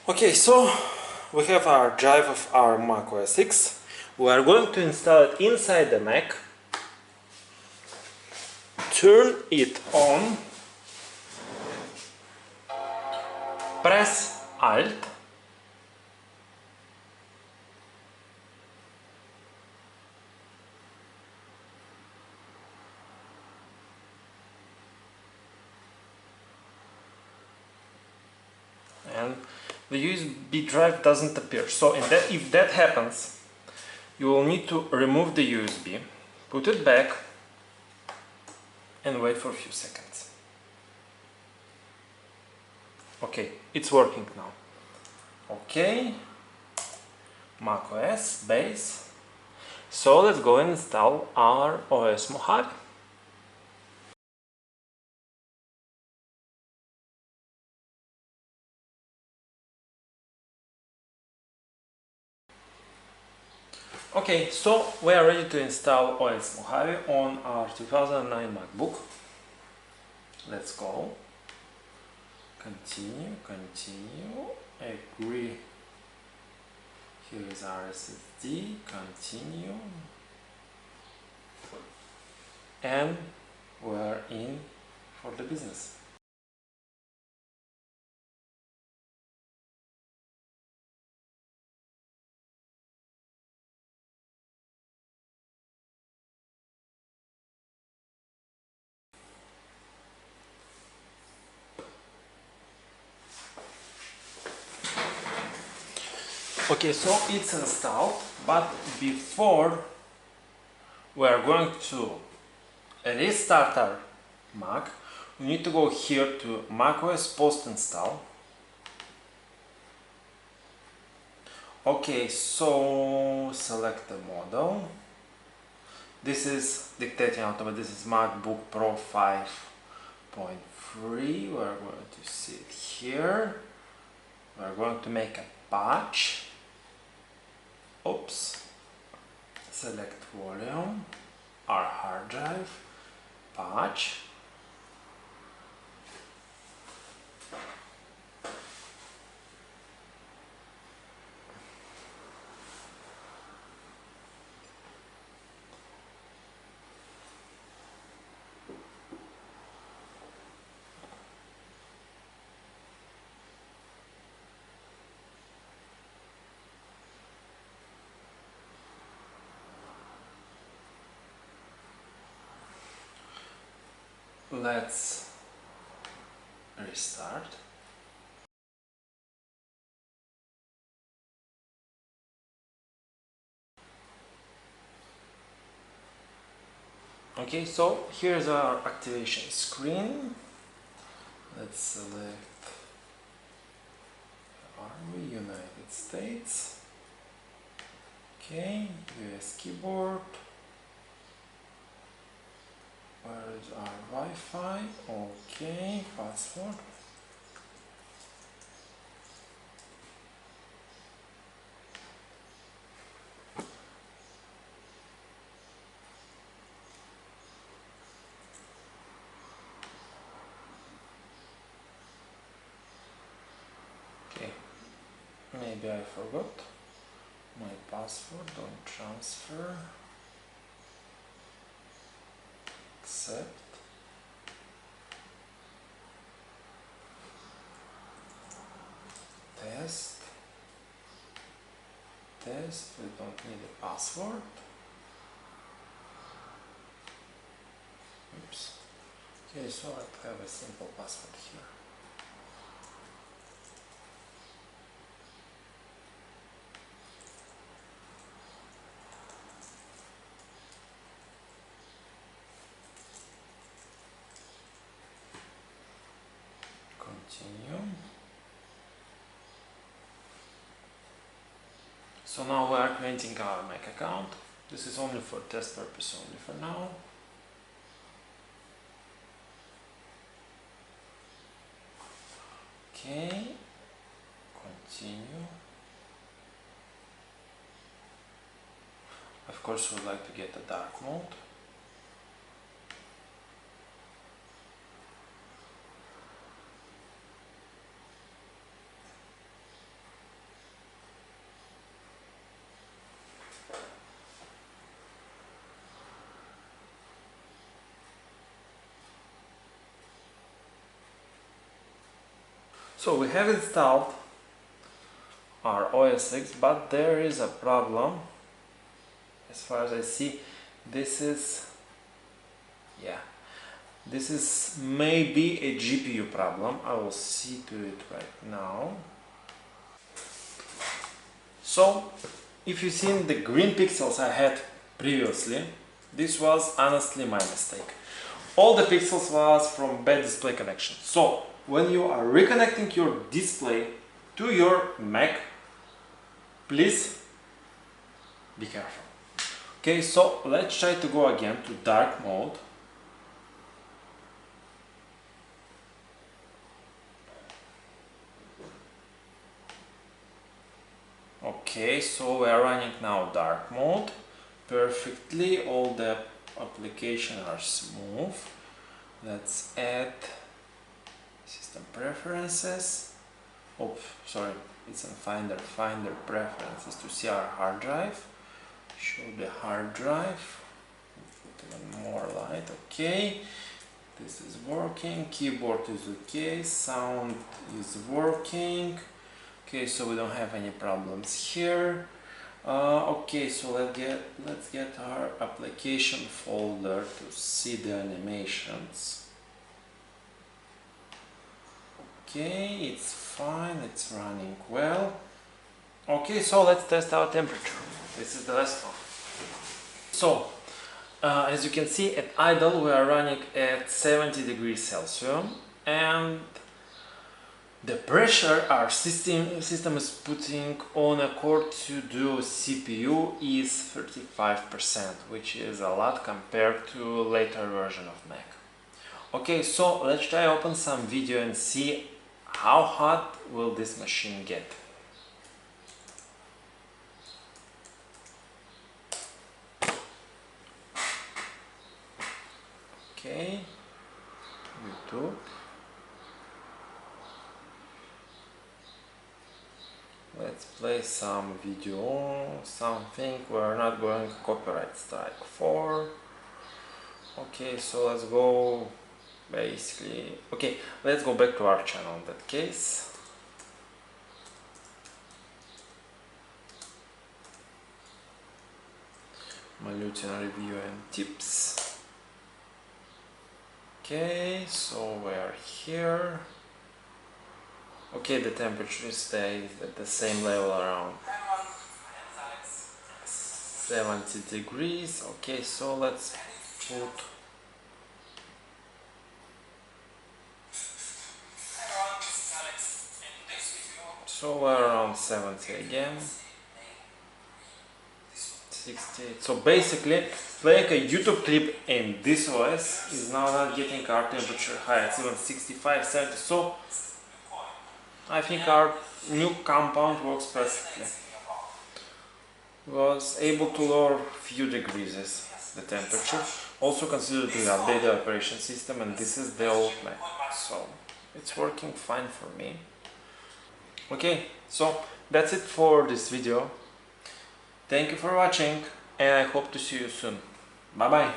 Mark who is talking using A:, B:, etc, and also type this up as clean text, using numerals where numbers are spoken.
A: Okay, so we have our drive of our macOS X. We are going to install it inside the Mac, turn it on, press Alt, and the USB drive doesn't appear. So if that happens, you will need to remove the USB, put it back, and wait for a few seconds. Okay, it's working now. Okay, macOS base. So let's go and install our OS Mojave. Okay, so we are ready to install OS Mojave on our 2009 MacBook. Let's go. Continue, agree. Here is our SSD, continue. And we're in for the business. Okay, so it's installed, but before we are going to restart our Mac, we need to go here to macOS post install. Okay, so select the model. This is dictating automatically. This is MacBook Pro 5.3. We're going to see it here. We're going to make a patch. Oops. Select volume, our hard drive, patch. Let's restart. Okay, so here's our activation screen. Let's select, are we United States? Okay, US keyboard. Where is our Wi-Fi? Okay, password. Okay, maybe I forgot my password. Don't transfer. Accept. Test. We don't need a password. Oops. Okay, so I have a simple password here. Continue. So now we are creating our Mac account. This is only for test purpose only for now. Okay, continue. Of course, we would like to get a dark mode. So we have installed our OS X, but there is a problem. As far as I see, this is maybe a GPU problem. I will see to it right now. So if you've seen the green pixels I had previously, this was honestly my mistake. All the pixels was from bad display connection. So when you are reconnecting your display to your Mac, please be careful. Okay, so let's try to go again to dark mode. Okay, so we are running now dark mode perfectly. All the applications are smooth. Let's add system preferences. Oh, sorry, it's in Finder preferences to see our hard drive. Show the hard drive. Put even more light. Okay, this is working. Keyboard is okay. Sound is working. Okay, so we don't have any problems here. Okay, so let's get our application folder to see the animations. Okay, it's fine, it's running well. Okay, so let's test our temperature. This is the last one. So, as you can see, at idle we are running at 70 degrees Celsius, and the pressure our system is putting on accord to do CPU is 35%, which is a lot compared to later version of Mac. Okay, so let's try open some video and see how hot will this machine get. Okay, YouTube. Let's play some video, something we're not going copyright strike for. Okay, so let's go basically. Okay, let's go back to our channel in that case. Malutin review and tips. Okay, so we're here. Okay, the temperature stays at the same level, around 70 degrees. Okay, so let's put so we're around 70 again. 60. So basically, playing a YouTube clip in this OS is now not getting our temperature high. It's even 65, 70. So I think our new compound works perfectly. Was able to lower few degrees the temperature. Also consider to update the operation system, and this is the old Mac, so it's working fine for me. Okay, so that's it for this video. Thank you for watching, and I hope to see you soon. Bye bye.